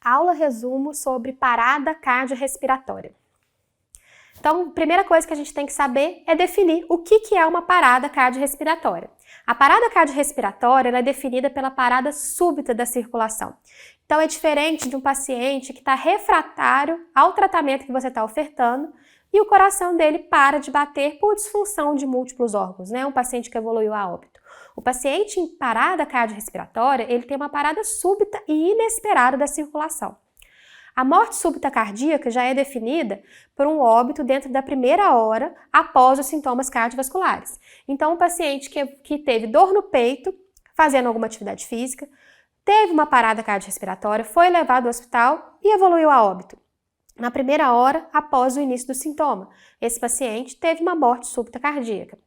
Aula resumo sobre parada cardiorrespiratória. Então, a primeira coisa que a gente tem que saber é definir o que é uma parada cardiorrespiratória. A parada cardiorrespiratória ela é definida pela parada súbita da circulação. Então, é diferente de um paciente que está refratário ao tratamento que você está ofertando e o coração dele para de bater por disfunção de múltiplos órgãos, né? Um paciente que evoluiu a óbito. O paciente em parada cardiorrespiratória, ele tem uma parada súbita e inesperada da circulação. A morte súbita cardíaca já é definida por um óbito dentro da primeira hora após os sintomas cardiovasculares. Então, um paciente que teve dor no peito, fazendo alguma atividade física, teve uma parada cardiorrespiratória, foi levado ao hospital e evoluiu a óbito. Na primeira hora após o início do sintoma, esse paciente teve uma morte súbita cardíaca.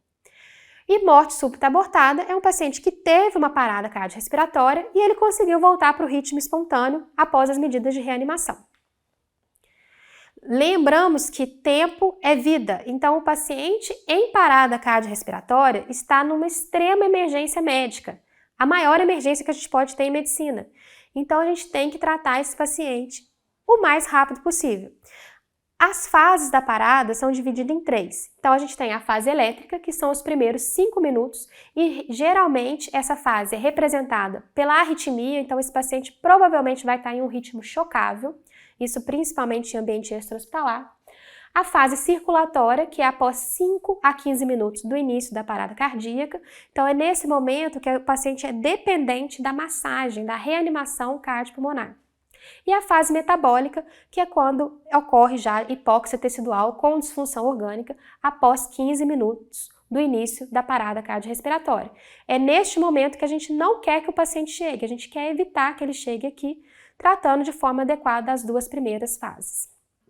E morte súbita abortada é um paciente que teve uma parada cardiorrespiratória e ele conseguiu voltar para o ritmo espontâneo após as medidas de reanimação. Lembramos que tempo é vida, então o paciente em parada cardiorrespiratória está numa extrema emergência médica, a maior emergência que a gente pode ter em medicina. Então a gente tem que tratar esse paciente o mais rápido possível. As fases da parada são divididas em 3. Então, a gente tem a fase elétrica, que são os primeiros 5 minutos, e geralmente essa fase é representada pela arritmia, então esse paciente provavelmente vai estar em um ritmo chocável, isso principalmente em ambiente extra-hospitalar. A fase circulatória, que é após 5 a 15 minutos do início da parada cardíaca, então é nesse momento que o paciente é dependente da massagem, da reanimação cardiopulmonar. E a fase metabólica, que é quando ocorre já hipóxia tecidual com disfunção orgânica após 15 minutos do início da parada cardiorrespiratória. É neste momento que a gente não quer que o paciente chegue, a gente quer evitar que ele chegue aqui, tratando de forma adequada as 2 primeiras fases.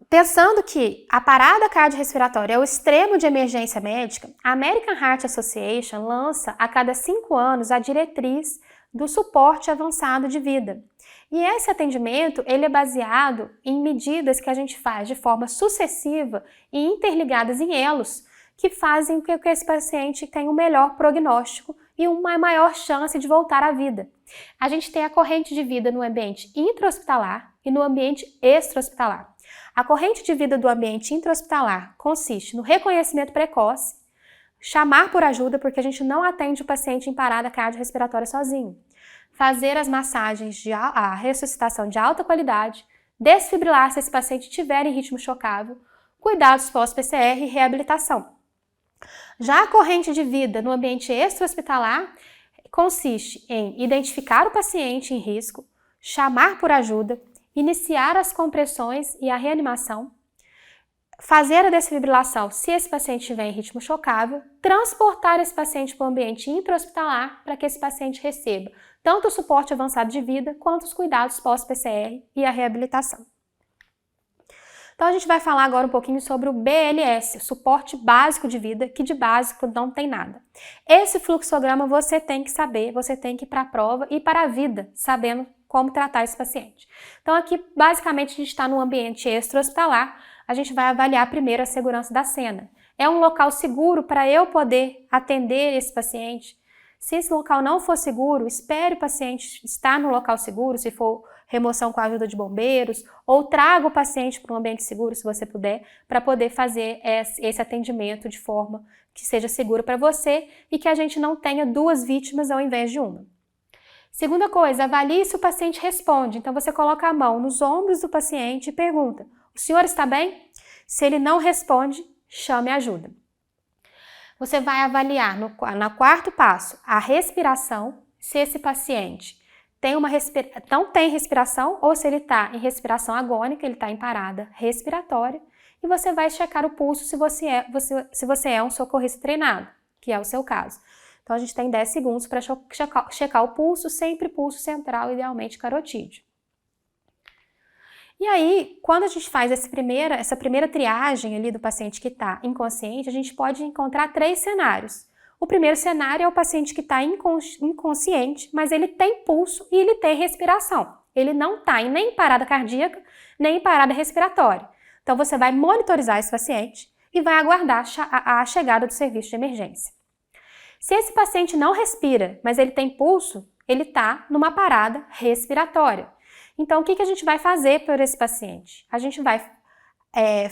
Pensando que a parada cardiorrespiratória é o extremo de emergência médica, a American Heart Association lança a cada 5 anos a diretriz do suporte avançado de vida. E esse atendimento ele é baseado em medidas que a gente faz de forma sucessiva e interligadas em elos que fazem com que esse paciente tenha um melhor prognóstico e uma maior chance de voltar à vida. A gente tem a corrente de vida no ambiente intra-hospitalar e no ambiente extra-hospitalar. A corrente de vida do ambiente intra-hospitalar consiste no reconhecimento precoce, chamar por ajuda porque a gente não atende o paciente em parada cardiorrespiratória sozinho. Fazer as massagens a ressuscitação de alta qualidade, desfibrilar se esse paciente tiver em ritmo chocável, cuidados pós-PCR e reabilitação. Já a corrente de vida no ambiente extra-hospitalar consiste em identificar o paciente em risco, chamar por ajuda, iniciar as compressões e a reanimação, fazer a desfibrilação se esse paciente estiver em ritmo chocável, transportar esse paciente para o ambiente intra-hospitalar para que esse paciente receba tanto o suporte avançado de vida quanto os cuidados pós-PCR e a reabilitação. Então a gente vai falar agora um pouquinho sobre o BLS, suporte básico de vida, que de básico não tem nada. Esse fluxograma você tem que saber, você tem que ir para a prova e para a vida, sabendo como tratar esse paciente. Então aqui basicamente a gente está no ambiente extra-hospitalar, a gente vai avaliar primeiro a segurança da cena. É um local seguro para eu poder atender esse paciente? Se esse local não for seguro, espere o paciente estar no local seguro, se for remoção com a ajuda de bombeiros, ou traga o paciente para um ambiente seguro, se você puder, para poder fazer esse atendimento de forma que seja segura para você e que a gente não tenha 2 vítimas ao invés de uma. Segunda coisa, avalie se o paciente responde. Então você coloca a mão nos ombros do paciente e pergunta: o senhor está bem? Se ele não responde, chame ajuda. Você vai avaliar no 4º passo a respiração, se esse paciente não tem respiração ou se ele está em respiração agônica, ele está em parada respiratória, e você vai checar o pulso se você é um socorrista treinado, que é o seu caso. Então a gente tem 10 segundos para checar o pulso, sempre pulso central, idealmente carotídeo. E aí, quando a gente faz essa primeira triagem ali do paciente que está inconsciente, a gente pode encontrar 3 cenários. O primeiro cenário é o paciente que está inconsciente, mas ele tem pulso e ele tem respiração. Ele não está nem em parada cardíaca, nem em parada respiratória. Então você vai monitorizar esse paciente e vai aguardar a chegada do serviço de emergência. Se esse paciente não respira, mas ele tem pulso, ele está numa parada respiratória. Então, o que a gente vai fazer por esse paciente? A gente vai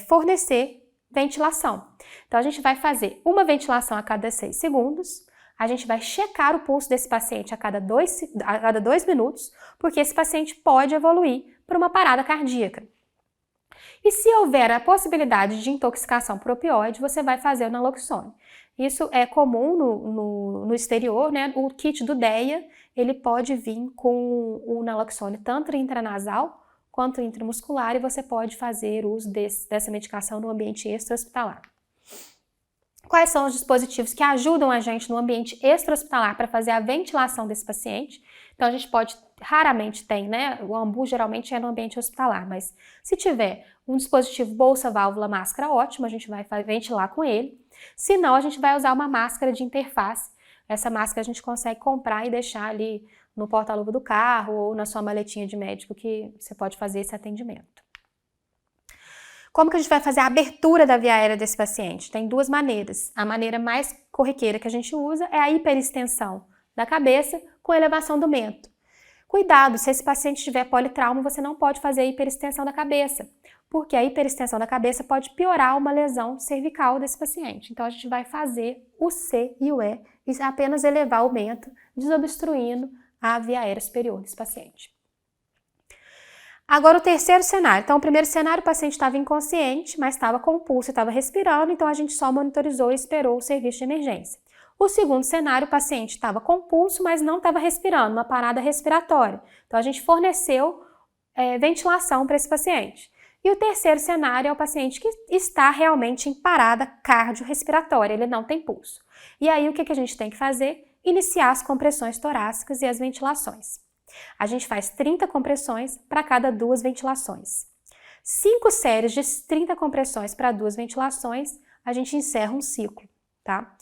fornecer ventilação. Então, a gente vai fazer uma ventilação a cada 6 segundos, a gente vai checar o pulso desse paciente a cada 2 minutos, porque esse paciente pode evoluir para uma parada cardíaca. E se houver a possibilidade de intoxicação por opioide, você vai fazer o naloxone. Isso é comum no exterior, né? O kit do DEA, ele pode vir com o naloxone tanto intranasal quanto intramuscular e você pode fazer uso dessa medicação no ambiente extra-hospitalar. Quais são os dispositivos que ajudam a gente no ambiente extra-hospitalar para fazer a ventilação desse paciente? Então, a gente raramente tem, né? O AMBU geralmente é no ambiente hospitalar, mas se tiver um dispositivo bolsa, válvula, máscara, ótimo, a gente vai ventilar com ele. Se não, a gente vai usar uma máscara de interface. Essa máscara a gente consegue comprar e deixar ali no porta-luva do carro ou na sua maletinha de médico que você pode fazer esse atendimento. Como que a gente vai fazer a abertura da via aérea desse paciente? Tem 2 maneiras. A maneira mais corriqueira que a gente usa é a hiperextensão da cabeça com elevação do mento. Cuidado, se esse paciente tiver politrauma, você não pode fazer a hiperextensão da cabeça, porque a hiperextensão da cabeça pode piorar uma lesão cervical desse paciente. Então, a gente vai fazer o C e o E e apenas elevar o mento, desobstruindo a via aérea superior desse paciente. Agora o terceiro cenário. Então, o primeiro cenário, o paciente estava inconsciente, mas estava com pulso e estava respirando, então a gente só monitorizou e esperou o serviço de emergência. O segundo cenário, o paciente estava com pulso, mas não estava respirando, uma parada respiratória. Então, a gente forneceu ventilação para esse paciente. E o terceiro cenário é o paciente que está realmente em parada cardiorrespiratória, ele não tem pulso. E aí, o que a gente tem que fazer? Iniciar as compressões torácicas e as ventilações. A gente faz 30 compressões para cada 2 ventilações. 5 séries de 30 compressões para 2 ventilações, a gente encerra um ciclo, tá?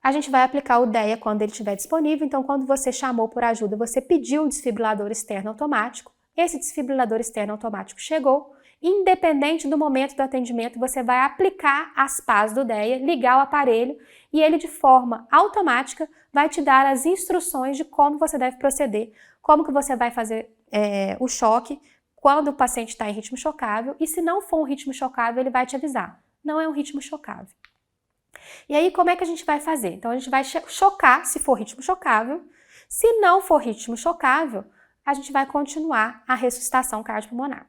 A gente vai aplicar o DEA quando ele estiver disponível, então quando você chamou por ajuda, você pediu o desfibrilador externo automático, esse desfibrilador externo automático chegou, independente do momento do atendimento, você vai aplicar as pás do DEA, ligar o aparelho e ele de forma automática vai te dar as instruções de como você deve proceder, como que você vai fazer o choque quando o paciente está em ritmo chocável e se não for um ritmo chocável, ele vai te avisar. Não é um ritmo chocável. E aí, como é que a gente vai fazer? Então, a gente vai chocar se for ritmo chocável. Se não for ritmo chocável, a gente vai continuar a ressuscitação cardiopulmonar.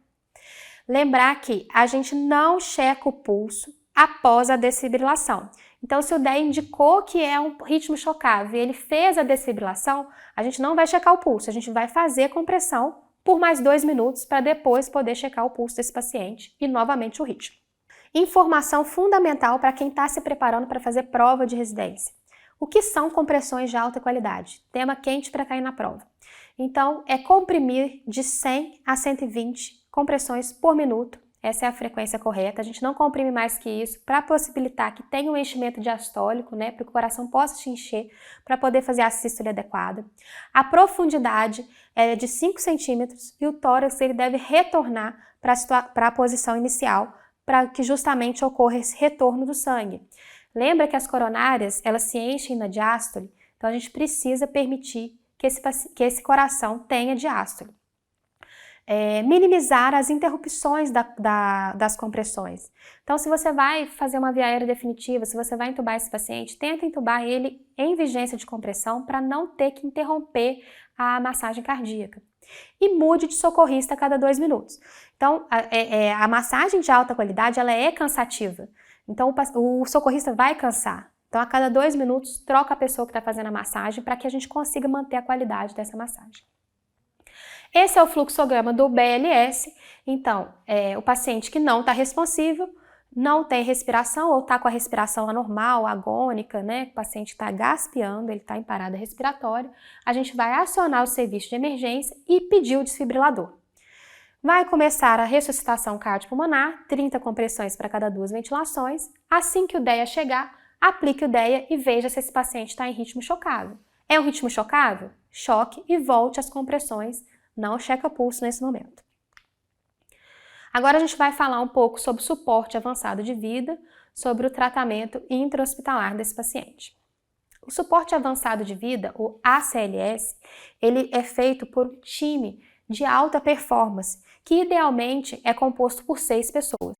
Lembrar que a gente não checa o pulso após a desfibrilação. Então, se o DEA indicou que é um ritmo chocável e ele fez a desfibrilação, a gente não vai checar o pulso, a gente vai fazer a compressão por mais 2 minutos para depois poder checar o pulso desse paciente e novamente o ritmo. Informação fundamental para quem está se preparando para fazer prova de residência. O que são compressões de alta qualidade? Tema quente para cair na prova. Então, é comprimir de 100 a 120 compressões por minuto. Essa é a frequência correta. A gente não comprime mais que isso para possibilitar que tenha um enchimento diastólico, né, para que o coração possa se encher, para poder fazer a sístole adequada. A profundidade é de 5 centímetros e o tórax ele deve retornar para a posição inicial, para que justamente ocorra esse retorno do sangue. Lembra que as coronárias, elas se enchem na diástole, então a gente precisa permitir que esse coração tenha diástole. Minimizar as interrupções das compressões. Então, se você vai fazer uma via aérea definitiva, se você vai entubar esse paciente, tenta entubar ele em vigência de compressão para não ter que interromper a massagem cardíaca. E mude de socorrista a cada 2 minutos. Então, a massagem de alta qualidade, ela é cansativa. Então, o socorrista vai cansar. Então, a cada 2 minutos, troca a pessoa que está fazendo a massagem para que a gente consiga manter a qualidade dessa massagem. Esse é o fluxograma do BLS. Então, o paciente que não está responsível, não tem respiração ou está com a respiração anormal, agônica, né? O paciente está gaspeando, ele está em parada respiratória. A gente vai acionar o serviço de emergência e pedir o desfibrilador. Vai começar a ressuscitação cardiopulmonar, 30 compressões para cada 2 ventilações. Assim que o DEA chegar, aplique o DEA e veja se esse paciente está em ritmo chocável. É um ritmo chocável? Choque e volte às compressões. Não checa pulso nesse momento. Agora a gente vai falar um pouco sobre o suporte avançado de vida, sobre o tratamento intra-hospitalar desse paciente. O suporte avançado de vida, o ACLS, ele é feito por um time de alta performance, que idealmente é composto por 6 pessoas.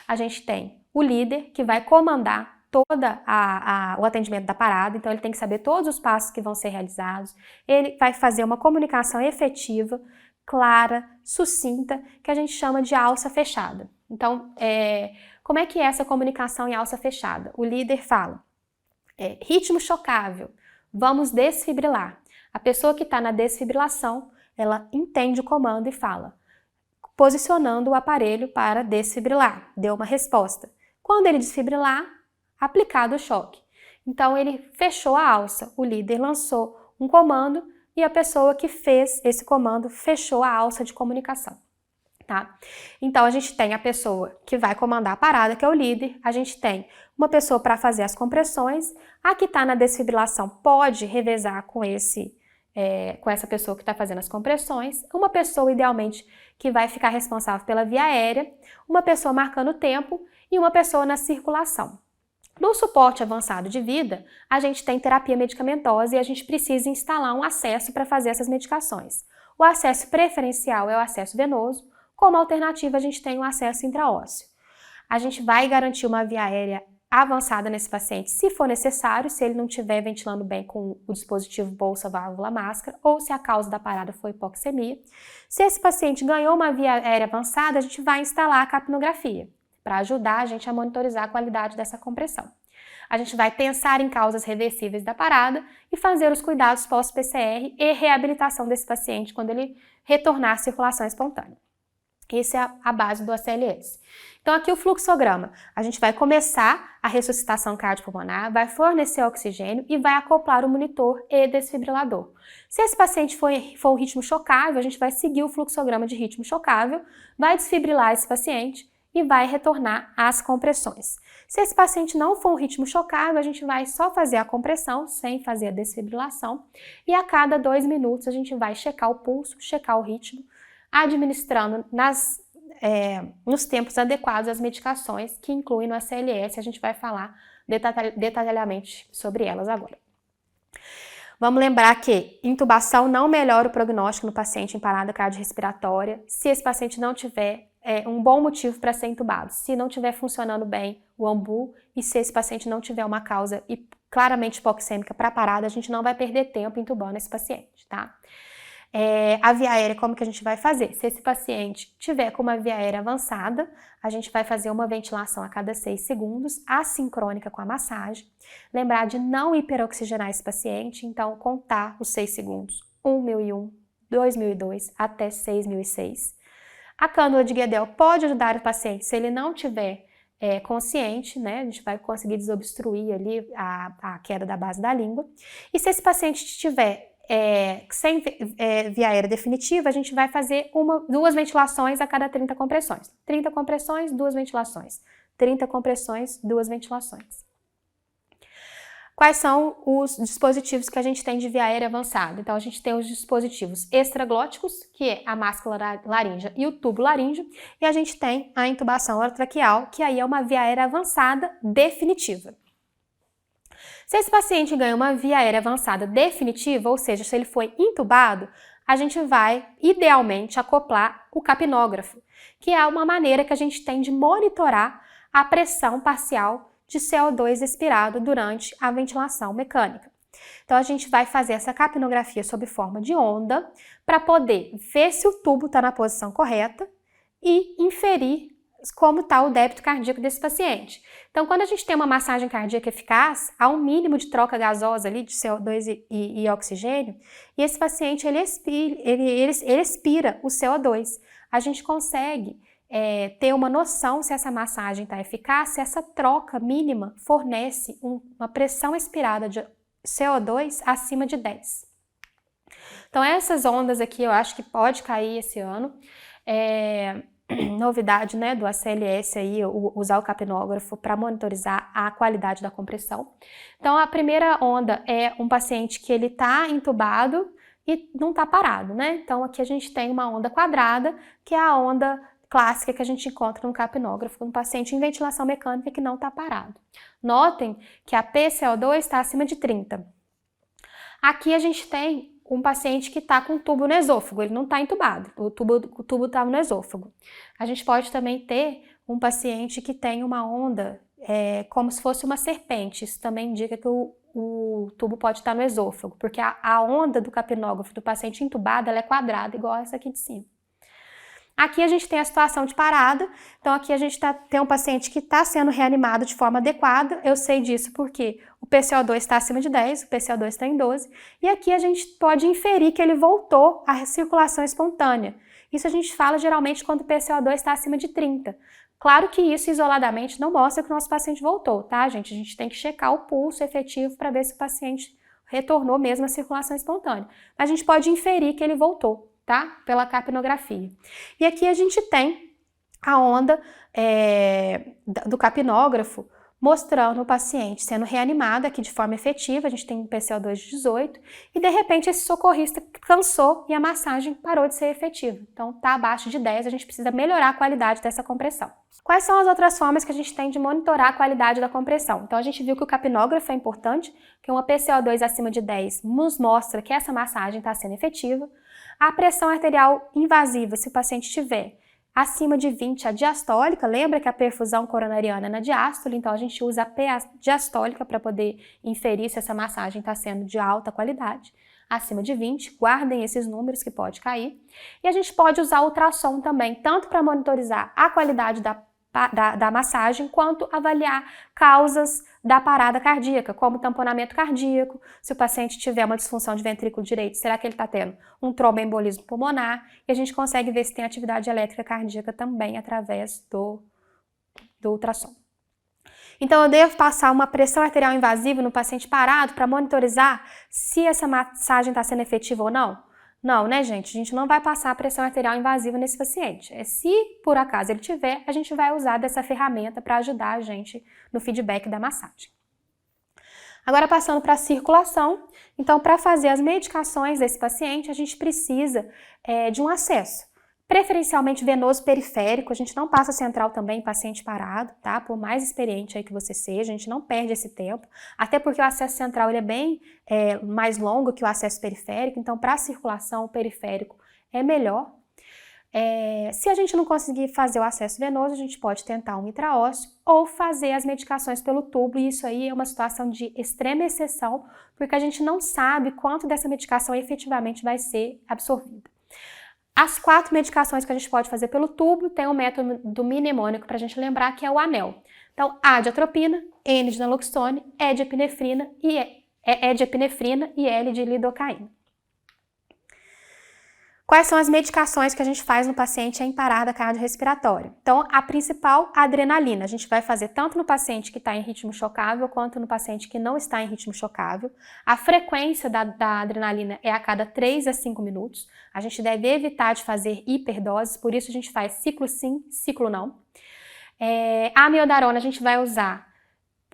A gente tem o líder, que vai comandar todo o atendimento da parada, então ele tem que saber todos os passos que vão ser realizados, ele vai fazer uma comunicação efetiva, clara, sucinta, que a gente chama de alça fechada. Então, como é que é essa comunicação em alça fechada? O líder fala, ritmo chocável, vamos desfibrilar. A pessoa que está na desfibrilação, ela entende o comando e fala, posicionando o aparelho para desfibrilar, deu uma resposta. Quando ele desfibrilar, aplicado o choque. Então ele fechou a alça, o líder lançou um comando e a pessoa que fez esse comando fechou a alça de comunicação. Tá? Então a gente tem a pessoa que vai comandar a parada, que é o líder, a gente tem uma pessoa para fazer as compressões, a que está na desfibrilação pode revezar com essa pessoa que está fazendo as compressões, uma pessoa idealmente que vai ficar responsável pela via aérea, uma pessoa marcando o tempo e uma pessoa na circulação. No suporte avançado de vida, a gente tem terapia medicamentosa e a gente precisa instalar um acesso para fazer essas medicações. O acesso preferencial é o acesso venoso, como alternativa a gente tem o acesso intraósseo. A gente vai garantir uma via aérea avançada nesse paciente, se for necessário, se ele não estiver ventilando bem com o dispositivo bolsa, válvula, máscara, ou se a causa da parada foi hipoxemia. Se esse paciente ganhou uma via aérea avançada, a gente vai instalar a capnografia, para ajudar a gente a monitorizar a qualidade dessa compressão. A gente vai pensar em causas reversíveis da parada e fazer os cuidados pós-PCR e reabilitação desse paciente quando ele retornar à circulação espontânea. Essa é a base do ACLS. Então aqui o fluxograma, a gente vai começar a ressuscitação cardiopulmonar, vai fornecer oxigênio e vai acoplar o monitor e desfibrilador. Se esse paciente for um ritmo chocável, a gente vai seguir o fluxograma de ritmo chocável, vai desfibrilar esse paciente e vai retornar às compressões. Se esse paciente não for um ritmo chocável, a gente vai só fazer a compressão, sem fazer a desfibrilação, e a cada 2 minutos a gente vai checar o pulso, checar o ritmo, administrando nos tempos adequados as medicações que incluem no ACLS, a gente vai falar detalhadamente sobre elas agora. Vamos lembrar que intubação não melhora o prognóstico no paciente em parada cardiorrespiratória se esse paciente não tiver um bom motivo para ser intubado, se não estiver funcionando bem o AMBU e se esse paciente não tiver uma causa claramente hipoxêmica para parada, a gente não vai perder tempo intubando esse paciente, tá? A via aérea, como que a gente vai fazer? Se esse paciente tiver com uma via aérea avançada, a gente vai fazer uma ventilação a cada 6 segundos, assincrônica com a massagem. Lembrar de não hiperoxigenar esse paciente, então contar os 6 segundos, 1.001, 2.002 até 6.006. A cânula de Guedel pode ajudar o paciente se ele não tiver consciente, né? A gente vai conseguir desobstruir ali a queda da base da língua. E se esse paciente estiver sem via aérea definitiva, a gente vai fazer 2 ventilações a cada 30 compressões. 30 compressões, 2 ventilações. 30 compressões, 2 ventilações. Quais são os dispositivos que a gente tem de via aérea avançada? Então, a gente tem os dispositivos extraglóticos, que é a máscula laríngea e o tubo laríngeo, e a gente tem a intubação orotraqueal, que aí é uma via aérea avançada definitiva. Se esse paciente ganha uma via aérea avançada definitiva, ou seja, se ele foi intubado, a gente vai, idealmente, acoplar o capnógrafo, que é uma maneira que a gente tem de monitorar a pressão parcial de CO2 expirado durante a ventilação mecânica. Então, a gente vai fazer essa capnografia sob forma de onda para poder ver se o tubo está na posição correta e inferir como está o débito cardíaco desse paciente. Então, quando a gente tem uma massagem cardíaca eficaz, há um mínimo de troca gasosa ali de CO2 e oxigênio, e esse paciente ele expira o CO2. A gente consegue ter uma noção se essa massagem está eficaz, se essa troca mínima fornece uma pressão expirada de CO2 acima de 10. Então, essas ondas aqui eu acho que pode cair esse ano. Novidade, né, do ACLS aí, usar o capnógrafo para monitorizar a qualidade da compressão. Então, a primeira onda é um paciente que ele está entubado e não está parado, né? Então, aqui a gente tem uma onda quadrada, que é a onda clássica que a gente encontra no capnógrafo, no paciente em ventilação mecânica que não está parado. Notem que a PCO2 está acima de 30. Aqui a gente tem um paciente que está com tubo no esôfago, ele não está entubado, o tubo está no esôfago. A gente pode também ter um paciente que tem uma onda como se fosse uma serpente, isso também indica que o tubo pode estar no esôfago, porque a onda do capnógrafo do paciente entubado ela é quadrada, igual essa aqui de cima. Aqui a gente tem a situação de parada, então aqui a gente tem um paciente que está sendo reanimado de forma adequada, eu sei disso porque o PCO2 está acima de 10, o PCO2 está em 12, e aqui a gente pode inferir que ele voltou à circulação espontânea. Isso a gente fala geralmente quando o PCO2 está acima de 30. Claro que isso isoladamente não mostra que o nosso paciente voltou, tá, gente? A gente tem que checar o pulso efetivo para ver se o paciente retornou mesmo à circulação espontânea. Mas a gente pode inferir que ele voltou, tá? Pela capnografia. E aqui a gente tem a onda do capnógrafo mostrando o paciente sendo reanimado aqui de forma efetiva, a gente tem um PCO2 de 18, e de repente esse socorrista cansou e a massagem parou de ser efetiva. Então tá abaixo de 10, a gente precisa melhorar a qualidade dessa compressão. Quais são as outras formas que a gente tem de monitorar a qualidade da compressão? Então a gente viu que o capnógrafo é importante, que uma PCO2 acima de 10 nos mostra que essa massagem está sendo efetiva. A pressão arterial invasiva, se o paciente tiver acima de 20, a diastólica, lembra que a perfusão coronariana é na diástole, então a gente usa a PA diastólica para poder inferir se essa massagem está sendo de alta qualidade. Acima de 20, guardem esses números que pode cair. E a gente pode usar o ultrassom também, tanto para monitorizar a qualidade da massagem, quanto avaliar causas da parada cardíaca, como tamponamento cardíaco, se o paciente tiver uma disfunção de ventrículo direito, será que ele está tendo um tromboembolismo pulmonar? E a gente consegue ver se tem atividade elétrica cardíaca também através do ultrassom. Então eu devo passar uma pressão arterial invasiva no paciente parado para monitorizar se essa massagem está sendo efetiva ou não? Não, né, gente? A gente não vai passar a pressão arterial invasiva nesse paciente. Se por acaso ele tiver, a gente vai usar dessa ferramenta para ajudar a gente no feedback da massagem. Agora passando para a circulação, então para fazer as medicações desse paciente, a gente precisa de um acesso. Preferencialmente venoso periférico, a gente não passa central também em paciente parado, tá? Por mais experiente aí que você seja, a gente não perde esse tempo, até porque o acesso central ele é bem mais longo que o acesso periférico, então para a circulação o periférico é melhor. Se a gente não conseguir fazer o acesso venoso, a gente pode tentar um intraósseo ou fazer as medicações pelo tubo, e isso aí é uma situação de extrema exceção, porque a gente não sabe quanto dessa medicação efetivamente vai ser absorvida. As 4 medicações que a gente pode fazer pelo tubo, tem o método do mnemônico para a gente lembrar, que é o ANEL. Então, A de atropina, N de naloxone, E de epinefrina e L de lidocaína. Quais são as medicações que a gente faz no paciente em parada cardiorrespiratória? Então, a principal, a adrenalina. A gente vai fazer tanto no paciente que está em ritmo chocável, quanto no paciente que não está em ritmo chocável. A frequência da adrenalina é a cada 3 a 5 minutos. A gente deve evitar de fazer hiperdoses, por isso a gente faz ciclo sim, ciclo não. A amiodarona a gente vai usar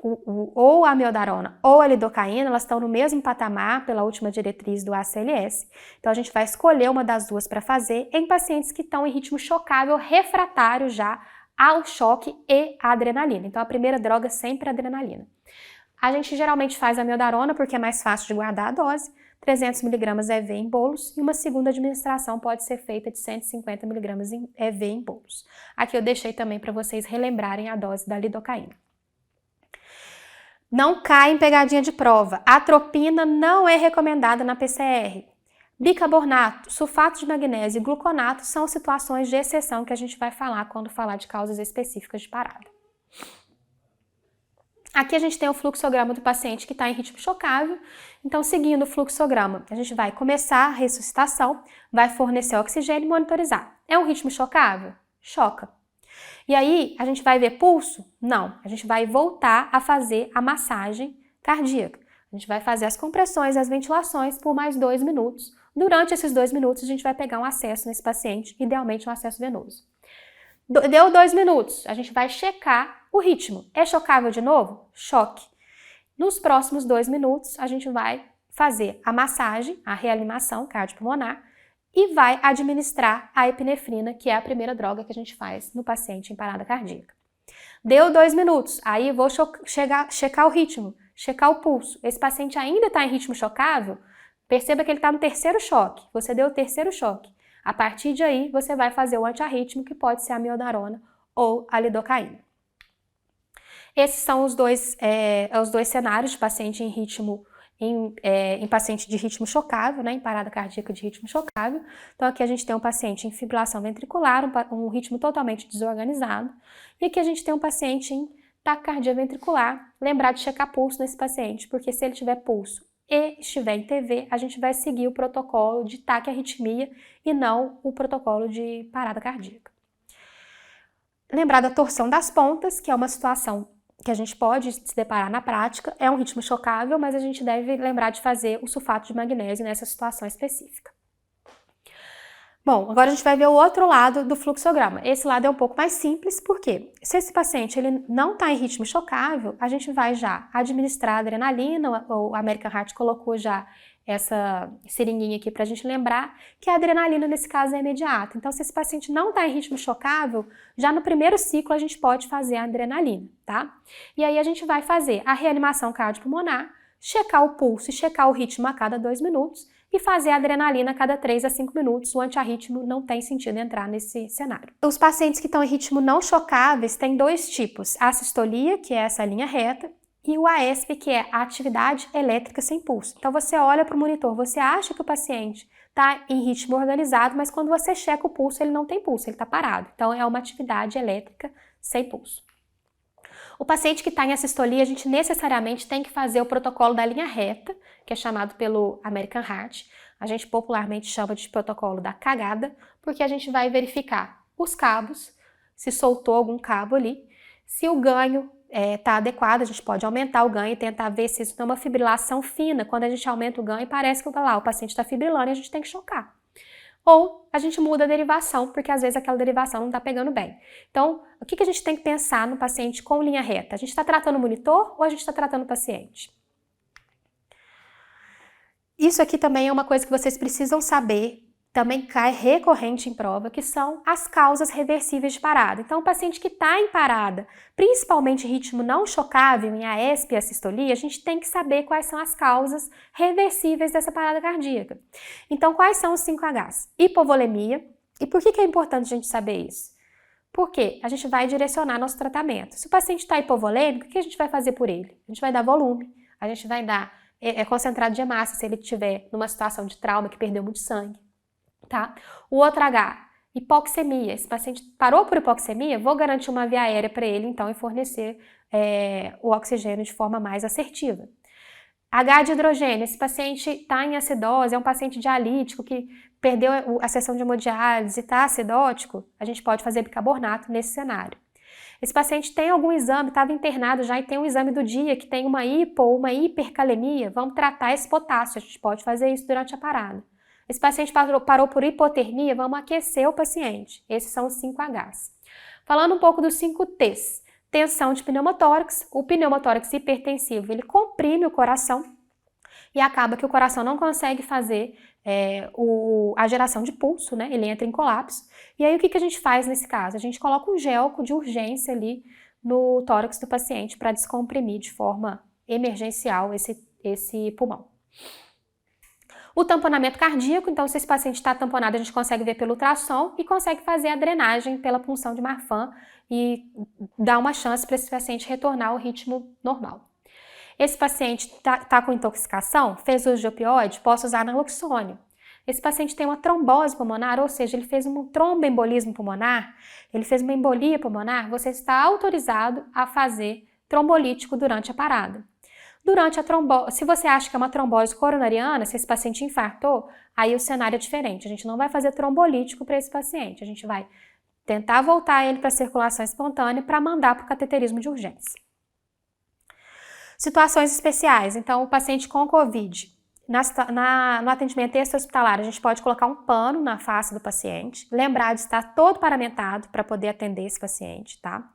ou a amiodarona ou a lidocaína, elas estão no mesmo patamar pela última diretriz do ACLS. Então a gente vai escolher uma das duas para fazer em pacientes que estão em ritmo chocável refratário já ao choque e à adrenalina. Então a primeira droga sempre é a adrenalina. A gente geralmente faz a amiodarona porque é mais fácil de guardar a dose, 300 mg EV em bolos, e uma segunda administração pode ser feita de 150 mg EV em bolos. Aqui eu deixei também para vocês relembrarem a dose da lidocaína. Não cai em pegadinha de prova. Atropina não é recomendada na PCR. Bicarbonato, sulfato de magnésio e gluconato são situações de exceção que a gente vai falar quando falar de causas específicas de parada. Aqui a gente tem o fluxograma do paciente que está em ritmo chocável. Então, seguindo o fluxograma, a gente vai começar a ressuscitação, vai fornecer oxigênio e monitorizar. É um ritmo chocável? Choca. E aí, a gente vai ver pulso? Não. A gente vai voltar a fazer a massagem cardíaca. A gente vai fazer as compressões e as ventilações por mais 2 minutos. Durante esses 2 minutos, a gente vai pegar um acesso nesse paciente, idealmente um acesso venoso. Deu 2 minutos, a gente vai checar o ritmo. É chocável de novo? Choque. Nos próximos 2 minutos, a gente vai fazer a massagem, a reanimação cardiopulmonar, e vai administrar a epinefrina, que é a primeira droga que a gente faz no paciente em parada cardíaca. Deu 2 minutos, aí vou checar o ritmo, checar o pulso. Esse paciente ainda está em ritmo chocável? Perceba que ele está no terceiro choque. Você deu o terceiro choque. A partir de aí, você vai fazer o antiarrítmico, que pode ser a amiodarona ou a lidocaína. Esses são os dois cenários de paciente em paciente de ritmo chocável, né, em parada cardíaca de ritmo chocável. Então aqui a gente tem um paciente em fibrilação ventricular, um ritmo totalmente desorganizado. E aqui a gente tem um paciente em taquicardia ventricular. Lembrar de checar pulso nesse paciente, porque se ele tiver pulso e estiver em TV, a gente vai seguir o protocolo de taquiarritmia e não o protocolo de parada cardíaca. Lembrar da torção das pontas, que é uma situação que a gente pode se deparar na prática. É um ritmo chocável, mas a gente deve lembrar de fazer o sulfato de magnésio nessa situação específica. Bom, agora a gente vai ver o outro lado do fluxograma. Esse lado é um pouco mais simples, porque se esse paciente ele não está em ritmo chocável, a gente vai já administrar adrenalina. O American Heart colocou já essa seringuinha aqui para a gente lembrar que a adrenalina nesse caso é imediata. Então, se esse paciente não está em ritmo chocável, já no primeiro ciclo a gente pode fazer a adrenalina, tá? E aí a gente vai fazer a reanimação cardiopulmonar, checar o pulso e checar o ritmo a cada 2 minutos e fazer a adrenalina a cada 3 a 5 minutos. O antiarrítmico não tem sentido entrar nesse cenário. Os pacientes que estão em ritmo não chocáveis têm 2 tipos: a sistolia, que é essa linha reta, e o AESP, que é a atividade elétrica sem pulso. Então você olha para o monitor, você acha que o paciente está em ritmo organizado, mas quando você checa o pulso, ele não tem pulso, ele está parado. Então é uma atividade elétrica sem pulso. O paciente que está em assistolia, a gente necessariamente tem que fazer o protocolo da linha reta, que é chamado pelo American Heart. A gente popularmente chama de protocolo da cagada, porque a gente vai verificar os cabos, se soltou algum cabo ali, se o ganho está adequado, a gente pode aumentar o ganho e tentar ver se isso não é uma fibrilação fina. Quando a gente aumenta o ganho, parece que o paciente está fibrilando e a gente tem que chocar. Ou a gente muda a derivação, porque às vezes aquela derivação não está pegando bem. Então, o que a gente tem que pensar no paciente com linha reta? A gente está tratando o monitor ou a gente está tratando o paciente? Isso aqui também é uma coisa que vocês precisam saber, também cai recorrente em prova, que são as causas reversíveis de parada. Então, o paciente que está em parada, principalmente ritmo não chocável, em AESP e assistolia, a gente tem que saber quais são as causas reversíveis dessa parada cardíaca. Então, quais são os 5Hs? Hipovolemia. E por que é importante a gente saber isso? Porque a gente vai direcionar nosso tratamento. Se o paciente está hipovolêmico, o que a gente vai fazer por ele? A gente vai dar volume, a gente vai dar concentrado de hemácia, se ele estiver numa situação de trauma que perdeu muito sangue. Tá? O outro H, hipoxemia. Esse paciente parou por hipoxemia, vou garantir uma via aérea para ele, então, e fornecer o oxigênio de forma mais assertiva. H de hidrogênio. Esse paciente está em acidose, é um paciente dialítico que perdeu a sessão de hemodiálise e está acidótico, a gente pode fazer bicarbonato nesse cenário. Esse paciente tem algum exame, estava internado já e tem um exame do dia que tem uma hipo ou uma hipercalemia, vamos tratar esse potássio, a gente pode fazer isso durante a parada. Esse paciente parou por hipotermia, vamos aquecer o paciente. Esses são os 5Hs. Falando um pouco dos 5Ts. Tensão de pneumotórax. O pneumotórax hipertensivo, ele comprime o coração e acaba que o coração não consegue fazer a geração de pulso, né? Ele entra em colapso. E aí o que a gente faz nesse caso? A gente coloca um gelco de urgência ali no tórax do paciente para descomprimir de forma emergencial esse pulmão. O tamponamento cardíaco, então se esse paciente está tamponado, a gente consegue ver pelo ultrassom e consegue fazer a drenagem pela punção de Marfan e dar uma chance para esse paciente retornar ao ritmo normal. Esse paciente está com intoxicação, fez uso de opioide, posso usar naloxone. Esse paciente tem uma trombose pulmonar, ou seja, ele fez um tromboembolismo pulmonar, ele fez uma embolia pulmonar, você está autorizado a fazer trombolítico durante a parada. Durante a trombose, se você acha que é uma trombose coronariana, se esse paciente infartou, aí o cenário é diferente. A gente não vai fazer trombolítico para esse paciente, a gente vai tentar voltar ele para a circulação espontânea para mandar para o cateterismo de urgência. Situações especiais, então o paciente com COVID, no atendimento extra-hospitalar, a gente pode colocar um pano na face do paciente, lembrar de estar todo paramentado para poder atender esse paciente, tá?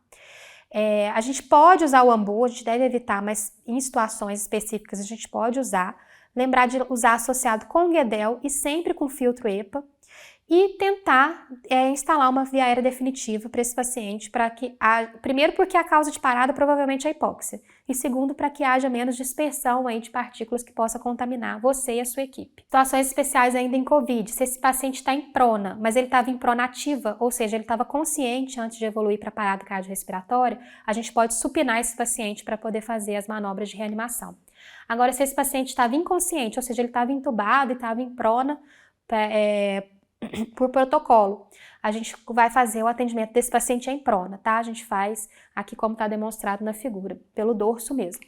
A gente pode usar o ambu, a gente deve evitar, mas em situações específicas a gente pode usar. Lembrar de usar associado com Guedel e sempre com filtro EPA. e tentar instalar uma via aérea definitiva para esse paciente, primeiro porque a causa de parada provavelmente é a hipóxia, e segundo para que haja menos dispersão aí de partículas que possa contaminar você e a sua equipe. Situações especiais ainda em COVID, se esse paciente está em prona, mas ele estava em prona ativa, ou seja, ele estava consciente antes de evoluir para parada cardiorrespiratória, a gente pode supinar esse paciente para poder fazer as manobras de reanimação. Agora, se esse paciente estava inconsciente, ou seja, ele estava entubado e estava em prona, por protocolo, a gente vai fazer o atendimento desse paciente em prona, tá? A gente faz aqui como está demonstrado na figura, pelo dorso mesmo.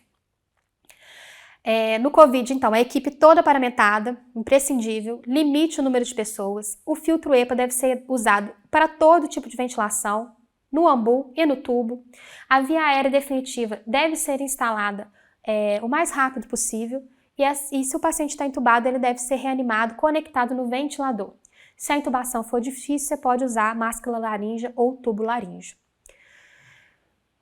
No COVID, então, a equipe toda paramentada, imprescindível, limite o número de pessoas, o filtro EPA deve ser usado para todo tipo de ventilação, no ambu e no tubo, a via aérea definitiva deve ser instalada o mais rápido possível e se o paciente está entubado, ele deve ser reanimado conectado no ventilador. Se a intubação for difícil, você pode usar máscara laríngea ou tubo laríngeo.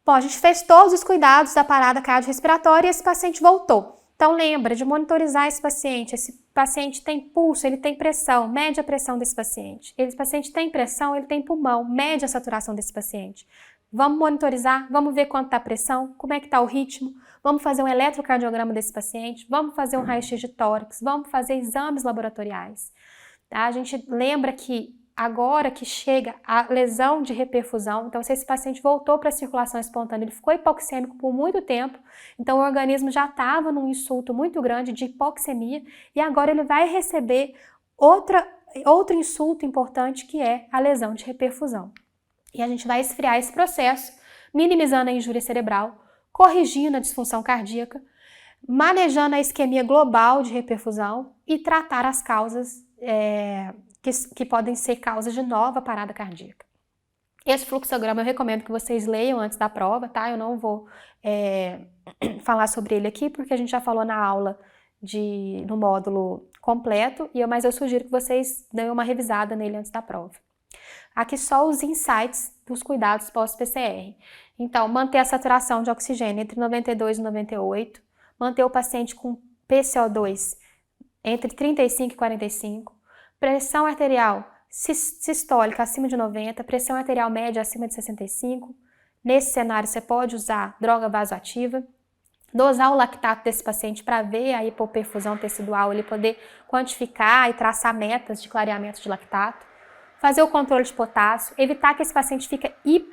Bom, a gente fez todos os cuidados da parada cardiorrespiratória e esse paciente voltou. Então lembra de monitorizar esse paciente tem pulso, ele tem pressão, mede a pressão desse paciente. Esse paciente tem pressão, ele tem pulmão, mede a saturação desse paciente. Vamos monitorizar, vamos ver quanto está a pressão, como é que está o ritmo, vamos fazer um eletrocardiograma desse paciente, vamos fazer um raio-x de tórax, vamos fazer exames laboratoriais. Tá? A gente lembra que agora que chega a lesão de reperfusão, então se esse paciente voltou para a circulação espontânea, ele ficou hipoxêmico por muito tempo, então o organismo já estava num insulto muito grande de hipoxemia e agora ele vai receber outro insulto importante que é a lesão de reperfusão. E a gente vai esfriar esse processo, minimizando a injúria cerebral, corrigindo a disfunção cardíaca, manejando a isquemia global de reperfusão e tratar as causas que podem ser causas de nova parada cardíaca. Esse fluxograma eu recomendo que vocês leiam antes da prova, tá? Eu não vou falar sobre ele aqui, porque a gente já falou na aula no módulo completo, mas eu sugiro que vocês deem uma revisada nele antes da prova. Aqui só os insights dos cuidados pós-PCR. Então, manter a saturação de oxigênio entre 92 e 98, manter o paciente com PCO2 entre 35 e 45, pressão arterial sistólica acima de 90, pressão arterial média acima de 65. Nesse cenário, você pode usar droga vasoativa, dosar o lactato desse paciente para ver a hipoperfusão tecidual, ele poder quantificar e traçar metas de clareamento de lactato. Fazer o controle de potássio, evitar que esse paciente fique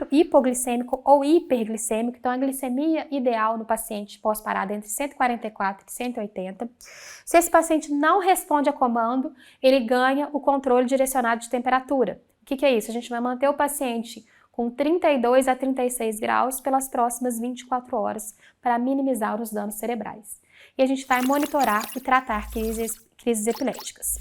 hipoglicêmico ou hiperglicêmico. Então, a glicemia ideal no paciente pós-parada é entre 144 e 180. Se esse paciente não responde a comando, ele ganha o controle direcionado de temperatura. O que é isso? A gente vai manter o paciente com 32 a 36 graus pelas próximas 24 horas para minimizar os danos cerebrais. E a gente vai monitorar e tratar crises epiléticas.